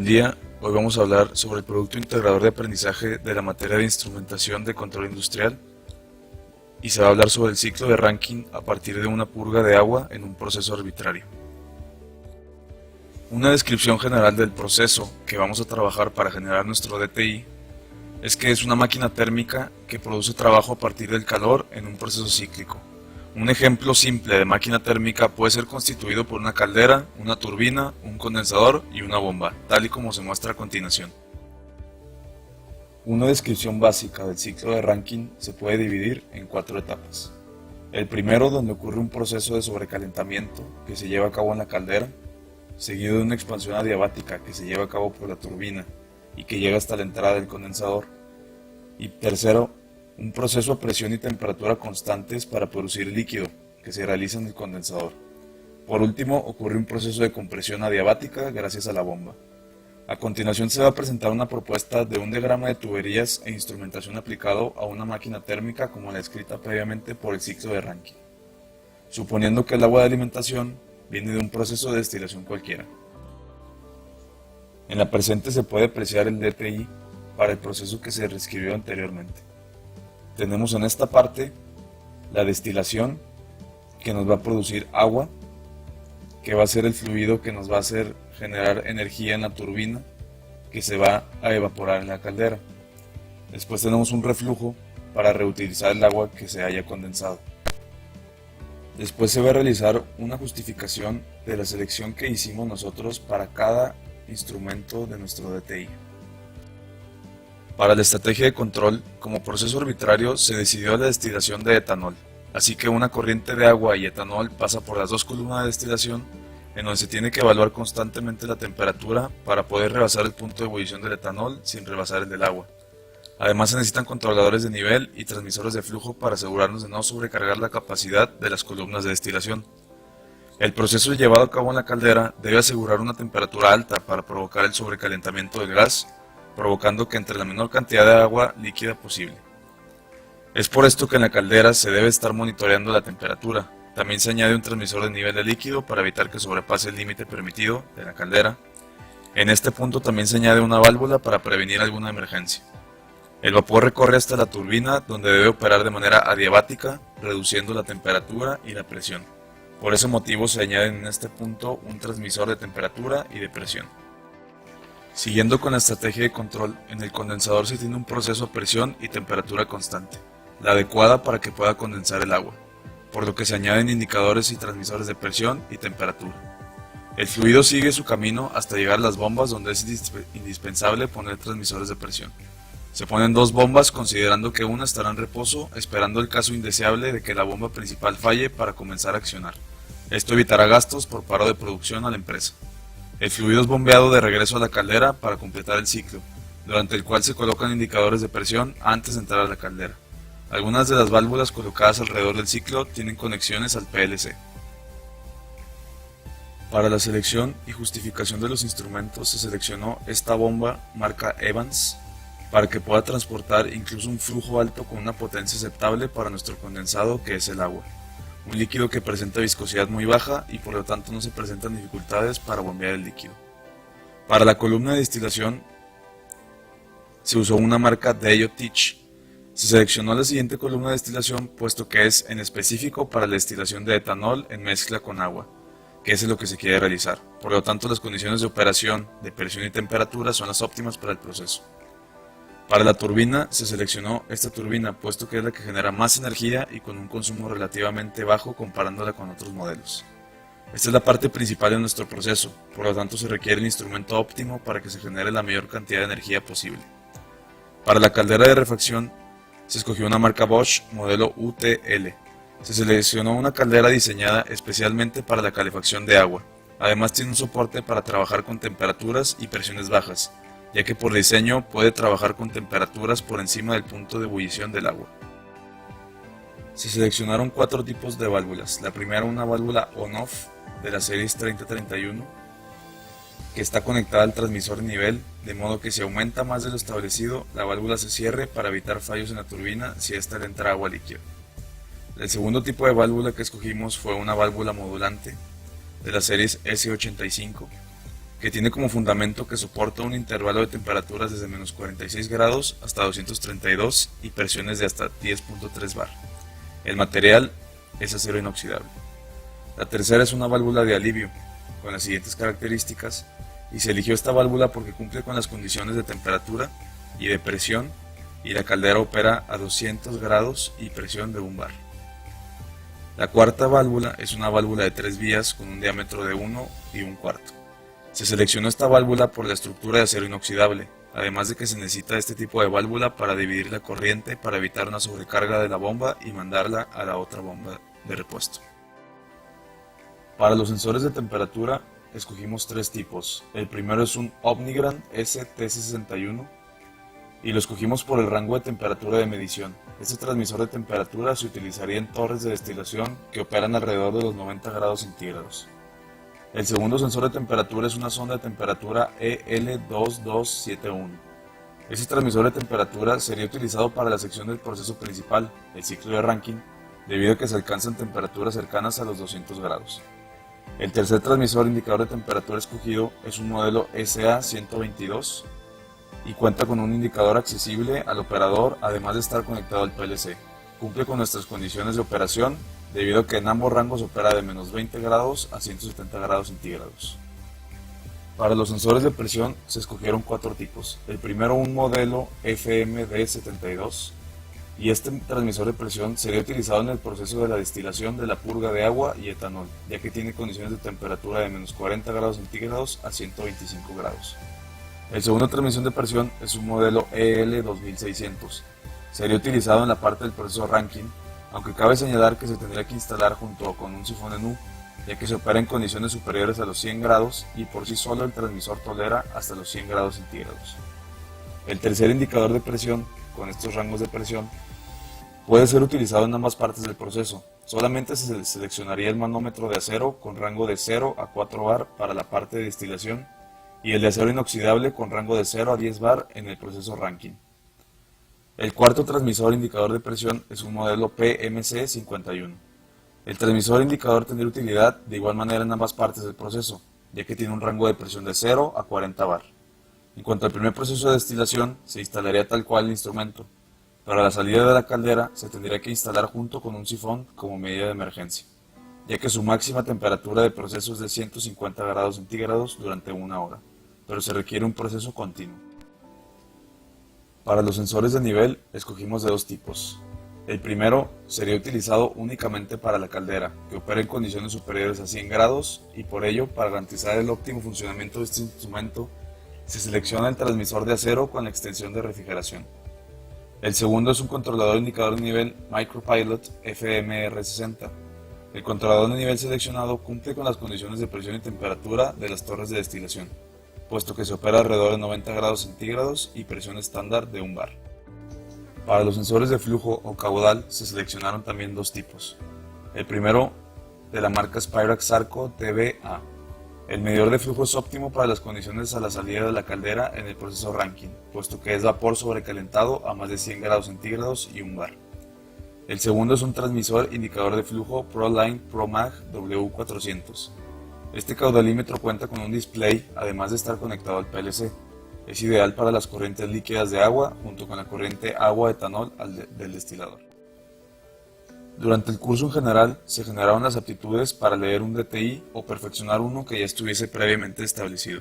día. Hoy vamos a hablar sobre el producto integrador de aprendizaje de la materia de instrumentación de control industrial y se va a hablar sobre el ciclo de Rankine a partir de una purga de agua en un proceso arbitrario. Una descripción general del proceso que vamos a trabajar para generar nuestro DTI es que es una máquina térmica que produce trabajo a partir del calor en un proceso cíclico. Un ejemplo simple de máquina térmica puede ser constituido por una caldera, una turbina, un condensador y una bomba, tal y como se muestra a continuación. Una descripción básica del ciclo de Rankine se puede dividir en 4 etapas. El primero, donde ocurre un proceso de sobrecalentamiento que se lleva a cabo en la caldera, seguido de una expansión adiabática que se lleva a cabo por la turbina y que llega hasta la entrada del condensador. Y tercero, un proceso a presión y temperatura constantes para producir líquido, que se realiza en el condensador. Por último, ocurre un proceso de compresión adiabática gracias a la bomba. A continuación se va a presentar una propuesta de un diagrama de tuberías e instrumentación aplicado a una máquina térmica como la descrita previamente por el ciclo de Rankine, suponiendo que el agua de alimentación viene de un proceso de destilación cualquiera. En la presente se puede apreciar el DTI para el proceso que se describió anteriormente. Tenemos en esta parte la destilación, que nos va a producir agua, que va a ser el fluido que nos va a hacer generar energía en la turbina, que se va a evaporar en la caldera. Después tenemos un reflujo para reutilizar el agua que se haya condensado. Después se va a realizar una justificación de la selección que hicimos nosotros para cada instrumento de nuestro DTI. Para la estrategia de control, como proceso arbitrario, se decidió la destilación de etanol, así que una corriente de agua y etanol pasa por las dos columnas de destilación, en donde se tiene que evaluar constantemente la temperatura para poder rebasar el punto de ebullición del etanol sin rebasar el del agua. Además se necesitan controladores de nivel y transmisores de flujo para asegurarnos de no sobrecargar la capacidad de las columnas de destilación. El proceso llevado a cabo en la caldera debe asegurar una temperatura alta para provocar el sobrecalentamiento del gas, provocando que entre la menor cantidad de agua líquida posible. Es por esto que en la caldera se debe estar monitoreando la temperatura. También se añade un transmisor de nivel de líquido para evitar que sobrepase el límite permitido de la caldera. En este punto también se añade una válvula para prevenir alguna emergencia. El vapor recorre hasta la turbina, donde debe operar de manera adiabática, reduciendo la temperatura y la presión. Por ese motivo se añade en este punto un transmisor de temperatura y de presión. Siguiendo con la estrategia de control, en el condensador se tiene un proceso a presión y temperatura constante, la adecuada para que pueda condensar el agua, por lo que se añaden indicadores y transmisores de presión y temperatura. El fluido sigue su camino hasta llegar a las bombas, donde es indispensable poner transmisores de presión. Se ponen 2 bombas, considerando que una estará en reposo, esperando el caso indeseable de que la bomba principal falle para comenzar a accionar. Esto evitará gastos por paro de producción a la empresa. El fluido es bombeado de regreso a la caldera para completar el ciclo, durante el cual se colocan indicadores de presión antes de entrar a la caldera. Algunas de las válvulas colocadas alrededor del ciclo tienen conexiones al PLC. Para la selección y justificación de los instrumentos se seleccionó esta bomba marca Evans para que pueda transportar incluso un flujo alto con una potencia aceptable para nuestro condensado, que es el agua. Un líquido que presenta viscosidad muy baja y por lo tanto no se presentan dificultades para bombear el líquido. Para la columna de destilación se usó una marca Day-O-Teach. Se seleccionó la siguiente columna de destilación puesto que es en específico para la destilación de etanol en mezcla con agua, que es lo que se quiere realizar. Por lo tanto, las condiciones de operación, de presión y temperatura son las óptimas para el proceso. Para la turbina se seleccionó esta turbina puesto que es la que genera más energía y con un consumo relativamente bajo comparándola con otros modelos. Esta es la parte principal de nuestro proceso, por lo tanto se requiere el instrumento óptimo para que se genere la mayor cantidad de energía posible. Para la caldera de refacción se escogió una marca Bosch modelo UTL. Se seleccionó una caldera diseñada especialmente para la calefacción de agua. Además tiene un soporte para trabajar con temperaturas y presiones bajas, ya que por diseño puede trabajar con temperaturas por encima del punto de ebullición del agua. Se seleccionaron 4 tipos de válvulas. La primera, una válvula on-off de la serie 3031, que está conectada al transmisor de nivel, de modo que si aumenta más de lo establecido, la válvula se cierre para evitar fallos en la turbina si a esta le entra agua líquida. El segundo tipo de válvula que escogimos fue una válvula modulante de la serie S85, que tiene como fundamento que soporta un intervalo de temperaturas desde menos 46 grados hasta 232 y presiones de hasta 10.3 bar. El material es acero inoxidable. La tercera es una válvula de alivio, con las siguientes características, y se eligió esta válvula porque cumple con las condiciones de temperatura y de presión, y la caldera opera a 200 grados y presión de 1 bar. La cuarta válvula es una válvula de 3 vías con un diámetro de 1 y 1/4. Se seleccionó esta válvula por la estructura de acero inoxidable, además de que se necesita este tipo de válvula para dividir la corriente para evitar una sobrecarga de la bomba y mandarla a la otra bomba de repuesto. Para los sensores de temperatura escogimos 3 tipos. El primero es un Omnigram ST61 y lo escogimos por el rango de temperatura de medición. Este transmisor de temperatura se utilizaría en torres de destilación que operan alrededor de los 90 grados centígrados. El segundo sensor de temperatura es una sonda de temperatura EL2271. Este transmisor de temperatura sería utilizado para la sección del proceso principal, el ciclo de Rankine, debido a que se alcanzan temperaturas cercanas a los 200 grados. El tercer transmisor indicador de temperatura escogido es un modelo SA122 y cuenta con un indicador accesible al operador, además de estar conectado al PLC. Cumple con nuestras condiciones de operación, debido a que en ambos rangos opera de menos 20 grados a 170 grados centígrados. Para los sensores de presión se escogieron 4 tipos. El primero, un modelo FMD72, y este transmisor de presión sería utilizado en el proceso de la destilación de la purga de agua y etanol, ya que tiene condiciones de temperatura de menos 40 grados centígrados a 125 grados. El segundo transmisión de presión es un modelo EL2600. Sería utilizado en la parte del proceso Rankine, aunque cabe señalar que se tendría que instalar junto con un sifón en U, ya que se opera en condiciones superiores a los 100 grados y por sí solo el transmisor tolera hasta los 100 grados centígrados. El tercer indicador de presión, con estos rangos de presión, puede ser utilizado en ambas partes del proceso. Solamente se seleccionaría el manómetro de acero con rango de 0 a 4 bar para la parte de destilación y el de acero inoxidable con rango de 0 a 10 bar en el proceso Rankine. El cuarto transmisor indicador de presión es un modelo PMC51. El transmisor indicador tendría utilidad de igual manera en ambas partes del proceso, ya que tiene un rango de presión de 0 a 40 bar. En cuanto al primer proceso de destilación, se instalaría tal cual el instrumento. Para la salida de la caldera se tendría que instalar junto con un sifón como medida de emergencia, ya que su máxima temperatura de proceso es de 150 grados centígrados durante 1 hora, pero se requiere un proceso continuo. Para los sensores de nivel escogimos de 2 tipos. El primero sería utilizado únicamente para la caldera, que opera en condiciones superiores a 100 grados y por ello, para garantizar el óptimo funcionamiento de este instrumento, se selecciona el transmisor de acero con la extensión de refrigeración. El segundo es un controlador indicador de nivel Micropilot FMR60. El controlador de nivel seleccionado cumple con las condiciones de presión y temperatura de las torres de destilación, puesto que se opera alrededor de 90 grados centígrados y presión estándar de 1 bar. Para los sensores de flujo o caudal se seleccionaron también 2 tipos. El primero, de la marca Spirax Sarco TBA. El medidor de flujo es óptimo para las condiciones a la salida de la caldera en el proceso Rankine, puesto que es vapor sobrecalentado a más de 100 grados centígrados y 1 bar. El segundo es un transmisor indicador de flujo ProLine ProMag W400. Este caudalímetro cuenta con un display, además de estar conectado al PLC. Es ideal para las corrientes líquidas de agua junto con la corriente agua-etanol del destilador. Durante el curso en general se generaron las aptitudes para leer un DTI o perfeccionar uno que ya estuviese previamente establecido.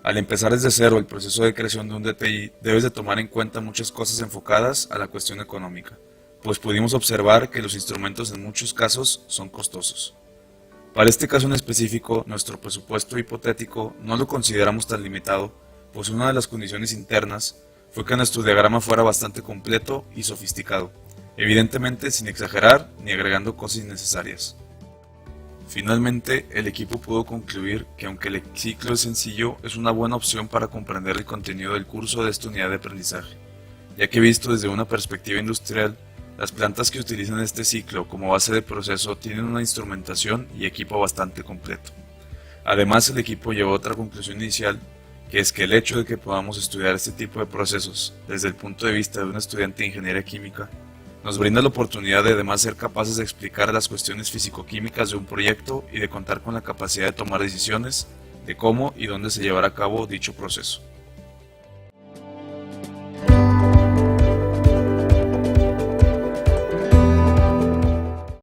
Al empezar desde cero el proceso de creación de un DTI debes de tomar en cuenta muchas cosas enfocadas a la cuestión económica, pues pudimos observar que los instrumentos en muchos casos son costosos. Para este caso en específico, nuestro presupuesto hipotético no lo consideramos tan limitado, pues una de las condiciones internas fue que nuestro diagrama fuera bastante completo y sofisticado, evidentemente sin exagerar ni agregando cosas innecesarias. Finalmente, el equipo pudo concluir que aunque el ciclo es sencillo, es una buena opción para comprender el contenido del curso de esta unidad de aprendizaje, ya que visto desde una perspectiva industrial, las plantas que utilizan este ciclo como base de proceso tienen una instrumentación y equipo bastante completo. Además, el equipo llevó otra conclusión inicial, que es que el hecho de que podamos estudiar este tipo de procesos desde el punto de vista de un estudiante de ingeniería química nos brinda la oportunidad de además ser capaces de explicar las cuestiones físico-químicas de un proyecto y de contar con la capacidad de tomar decisiones de cómo y dónde se llevará a cabo dicho proceso.